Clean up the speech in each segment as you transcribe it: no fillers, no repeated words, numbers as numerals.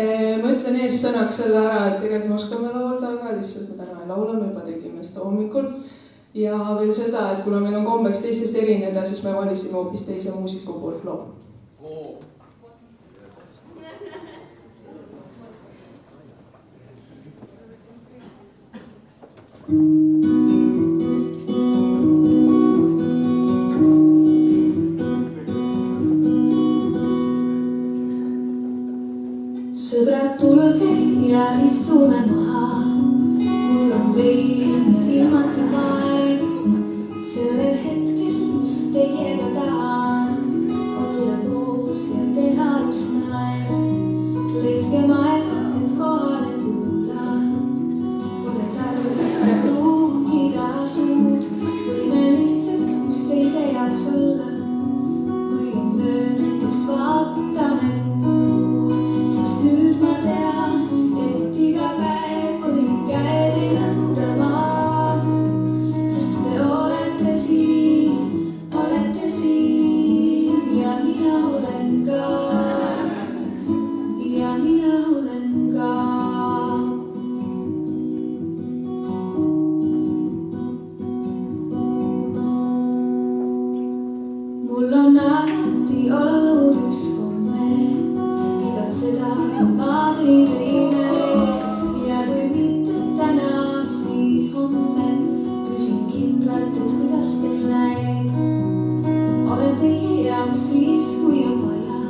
Ma ütlen ees sõnaks selle ära, et tegelikult me oskame laulda, aga lihtsalt me täna ei laula, me juba tegime seda hommikul. Ja veel seda, et kuna meil on kombeks teistest erineda, siis me valisime hoopis teise muusiku poolt loo. Sõbrad, tulge ja istume maha. Mul on vein ja ilmatu aeg. Sellel hetkel just teiega tahan olla koos ja teha just näen. Leidkem aega, et kohale tulla. Pole tarvis ruukida suud. Võime lihtsalt üksteise jaoks olla. Kui on öö, näiteks vaatame nüüd ma tean, et iga päev võin käed ei nõndama, sest te olete siin ja mina olen ka, ja mina olen ka. Mul on alati olnud üks komme, seda ma teid ei näe ja kui mitte täna, siis homme küsin kindlalt, et kuidas teil läheb. Olen teie jaoks siis, kui on vaja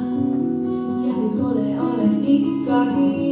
ja kui pole, olen ikkagi